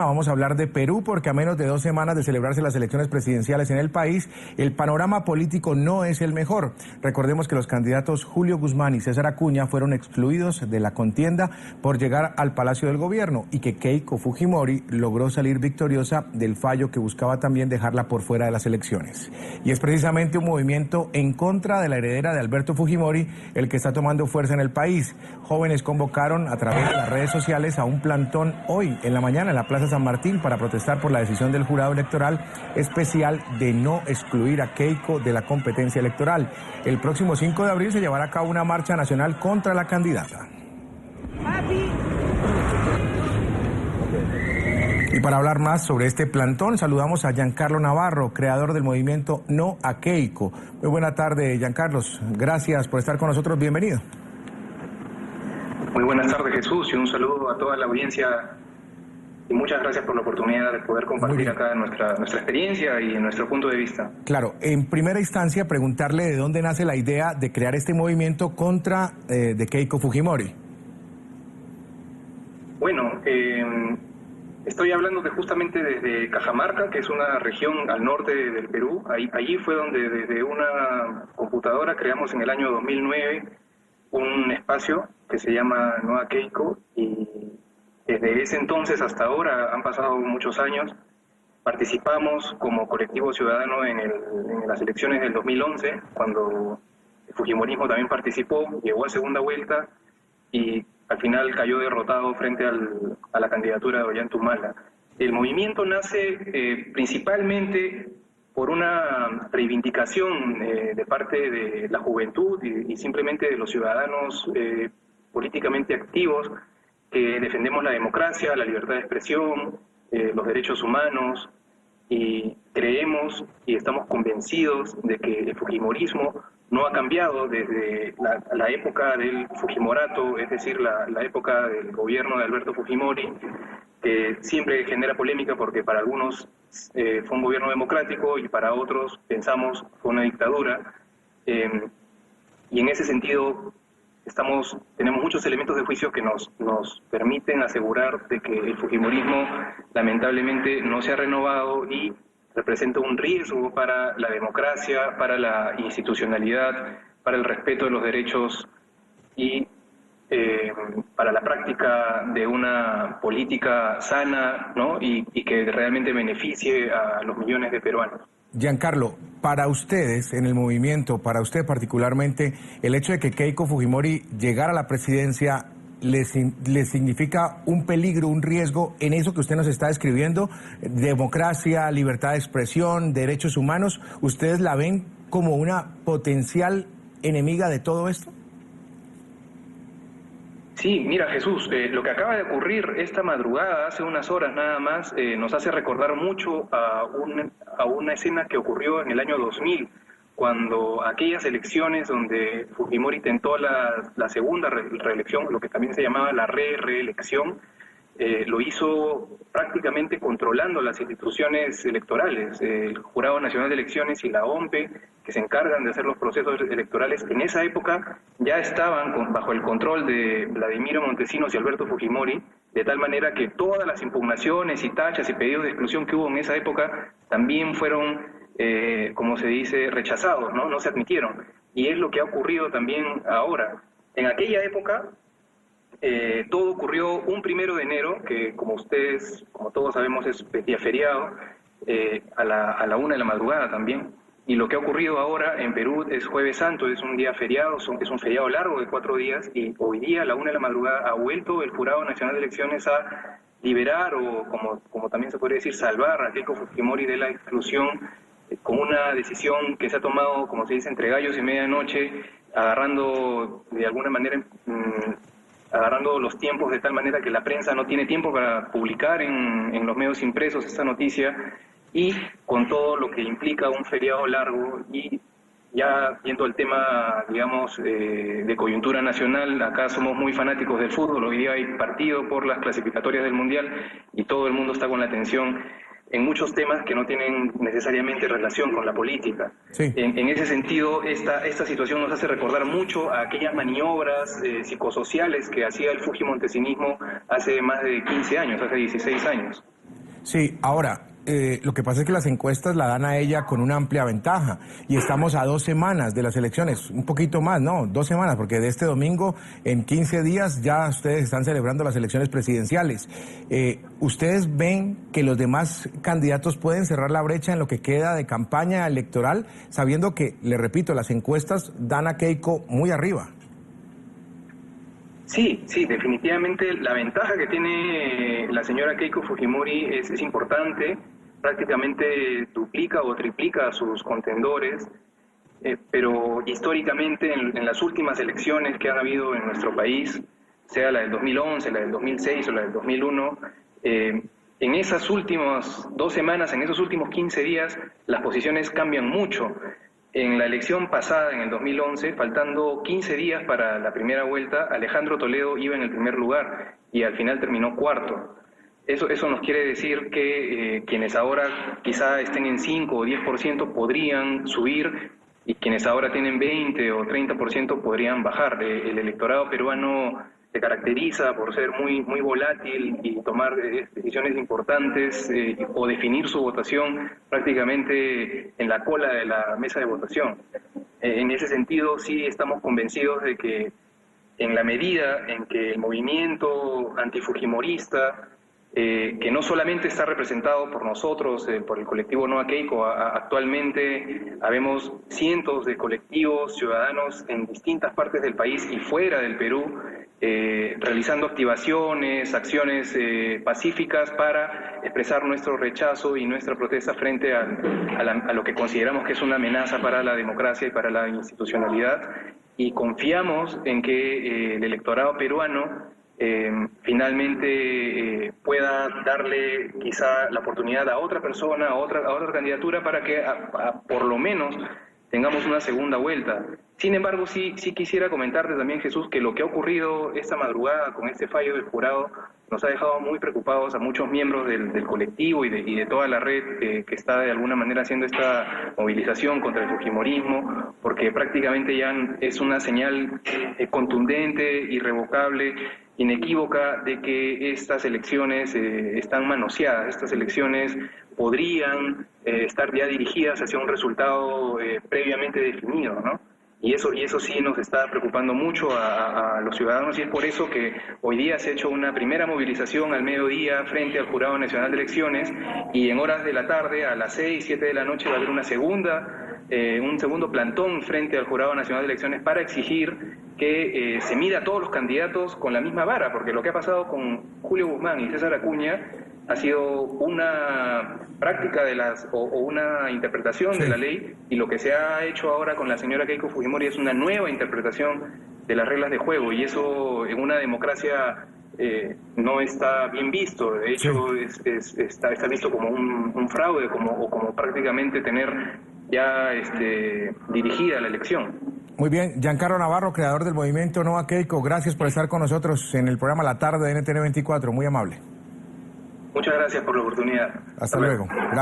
Vamos a hablar de Perú porque a menos de 2 semanas de celebrarse las elecciones presidenciales en el país, el panorama político no es el mejor. Recordemos que los candidatos Julio Guzmán y César Acuña fueron excluidos de la contienda por llegar al Palacio del Gobierno y que Keiko Fujimori logró salir victoriosa del fallo que buscaba también dejarla por fuera de las elecciones. Y es precisamente un movimiento en contra de la heredera de Alberto Fujimori el que está tomando fuerza en el país. Jóvenes convocaron a través de las redes sociales a un plantón hoy en la mañana en la Plaza San Martín para protestar por la decisión del jurado electoral especial de no excluir a Keiko de la competencia electoral. El próximo 5 de abril se llevará a cabo una marcha nacional contra la candidata. Y para hablar más sobre este plantón, saludamos a Giancarlo Navarro, creador del movimiento No a Keiko. Muy buena tarde, Giancarlo. Gracias por estar con nosotros. Bienvenido. Muy buenas tardes, Jesús, y un saludo a toda la audiencia. Y muchas gracias por la oportunidad de poder compartir acá nuestra experiencia y nuestro punto de vista. Claro, en primera instancia preguntarle de dónde nace la idea de crear este movimiento contra de Keiko Fujimori. Bueno, estoy hablando justamente desde Cajamarca, que es una región al norte del Perú. Allí fue donde desde una computadora creamos en el año 2009 un espacio que se llama No a Keiko, y desde ese entonces hasta ahora han pasado muchos años. Participamos como colectivo ciudadano en las elecciones del 2011, cuando el fujimorismo también participó, llegó a segunda vuelta y al final cayó derrotado frente a la candidatura de Ollanta. El movimiento nace principalmente por una reivindicación de parte de la juventud y simplemente de los ciudadanos políticamente activos, que defendemos la democracia, la libertad de expresión, los derechos humanos, y creemos y estamos convencidos de que el fujimorismo no ha cambiado desde la época del fujimorato, es decir, la época del gobierno de Alberto Fujimori, que siempre genera polémica porque para algunos fue un gobierno democrático y para otros pensamos fue una dictadura, y en ese sentido tenemos muchos elementos de juicio que nos permiten asegurar de que el fujimorismo lamentablemente no se ha renovado y representa un riesgo para la democracia, para la institucionalidad, para el respeto de los derechos y para la práctica de una política sana, ¿no? y que realmente beneficie a los millones de peruanos. Giancarlo, para ustedes en el movimiento, para usted particularmente, el hecho de que Keiko Fujimori llegara a la presidencia ¿les significa un peligro, un riesgo en eso que usted nos está describiendo? Democracia, libertad de expresión, derechos humanos, ¿ustedes la ven como una potencial enemiga de todo esto? Sí, mira, Jesús, lo que acaba de ocurrir esta madrugada, hace unas horas nada más, nos hace recordar mucho a una escena que ocurrió en el año 2000, cuando aquellas elecciones donde Fujimori tentó la segunda reelección, lo que también se llamaba la reelección, lo hizo prácticamente controlando las instituciones electorales, el Jurado Nacional de Elecciones y la OMPE, que se encargan de hacer los procesos electorales. En esa época ya estaban bajo el control de Vladimiro Montesinos y Alberto Fujimori, de tal manera que todas las impugnaciones y tachas y pedidos de exclusión que hubo en esa época también fueron, como se dice, rechazados, no se admitieron. Y es lo que ha ocurrido también ahora. En aquella época todo ocurrió un 1 de enero, que como todos sabemos, es día feriado, a la 1 de la madrugada también. Y lo que ha ocurrido ahora en Perú es Jueves Santo, es un día feriado, es un feriado largo de 4 días, y hoy día a la 1 de la madrugada ha vuelto el Jurado Nacional de Elecciones a liberar, o como también se podría decir, salvar a Keiko Fujimori de la exclusión, con una decisión que se ha tomado, como se dice, entre gallos y medianoche, agarrando de alguna manera agarrando los tiempos de tal manera que la prensa no tiene tiempo para publicar en los medios impresos esta noticia, y con todo lo que implica un feriado largo. Y ya viendo el tema, digamos, de coyuntura nacional, acá somos muy fanáticos del fútbol, hoy día hay partido por las clasificatorias del Mundial y todo el mundo está con la atención en muchos temas que no tienen necesariamente relación con la política. Sí. En ese sentido, esta situación nos hace recordar mucho a aquellas maniobras psicosociales que hacía el fujimontesinismo hace más de 15 años, hace 16 años. Sí, ahora, lo que pasa es que las encuestas la dan a ella con una amplia ventaja y estamos a 2 semanas de las elecciones, un poquito más, ¿no? 2 semanas, porque de este domingo, en 15 días, ya ustedes están celebrando las elecciones presidenciales. ¿Ustedes ven que los demás candidatos pueden cerrar la brecha en lo que queda de campaña electoral, sabiendo que, le repito, las encuestas dan a Keiko muy arriba? Sí, sí, definitivamente la ventaja que tiene la señora Keiko Fujimori es importante, prácticamente duplica o triplica a sus contendores, pero históricamente en las últimas elecciones que han habido en nuestro país, sea la del 2011, la del 2006 o la del 2001, en esas últimas 2 semanas, en esos últimos 15 días, las posiciones cambian mucho. En la elección pasada, en el 2011, faltando 15 días para la primera vuelta, Alejandro Toledo iba en el primer lugar y al final terminó cuarto. Eso nos quiere decir que quienes ahora quizá estén en 5 o 10% podrían subir y quienes ahora tienen 20 o 30% podrían bajar. El electorado peruano se caracteriza por ser muy volátil y tomar decisiones importantes o definir su votación prácticamente en la cola de la mesa de votación. En ese sentido, sí estamos convencidos de que en la medida en que el movimiento antifujimorista, que no solamente está representado por nosotros, por el colectivo No a Keiko, actualmente habemos cientos de colectivos ciudadanos en distintas partes del país y fuera del Perú, realizando activaciones, acciones pacíficas para expresar nuestro rechazo y nuestra protesta frente a lo que consideramos que es una amenaza para la democracia y para la institucionalidad, y confiamos en que el electorado peruano finalmente pueda darle quizá la oportunidad a otra persona, a otra candidatura para que por lo menos tengamos una segunda vuelta. Sin embargo, sí quisiera comentarte también, Jesús, que lo que ha ocurrido esta madrugada con este fallo del jurado nos ha dejado muy preocupados a muchos miembros del colectivo y de toda la red que está de alguna manera haciendo esta movilización contra el fujimorismo, porque prácticamente ya es una señal contundente, irrevocable, inequívoca de que estas elecciones están manoseadas, estas elecciones podrían estar ya dirigidas hacia un resultado previamente definido, ¿no? Y eso sí nos está preocupando mucho a los ciudadanos, y es por eso que hoy día se ha hecho una primera movilización al mediodía frente al Jurado Nacional de Elecciones, y en horas de la tarde, a las 6, 7 de la noche, va a haber un segundo plantón frente al Jurado Nacional de Elecciones para exigir que se mida a todos los candidatos con la misma vara, porque lo que ha pasado con Julio Guzmán y César Acuña ha sido una práctica o una interpretación de la ley, y lo que se ha hecho ahora con la señora Keiko Fujimori es una nueva interpretación de las reglas de juego, y eso en una democracia no está bien visto. De hecho, está visto como un fraude, como prácticamente tener ya dirigida la elección. Muy bien, Giancarlo Navarro, creador del movimiento No a Keiko, gracias por estar con nosotros en el programa La Tarde de NTN 24, muy amable. Muchas gracias por la oportunidad. Hasta luego. Gracias.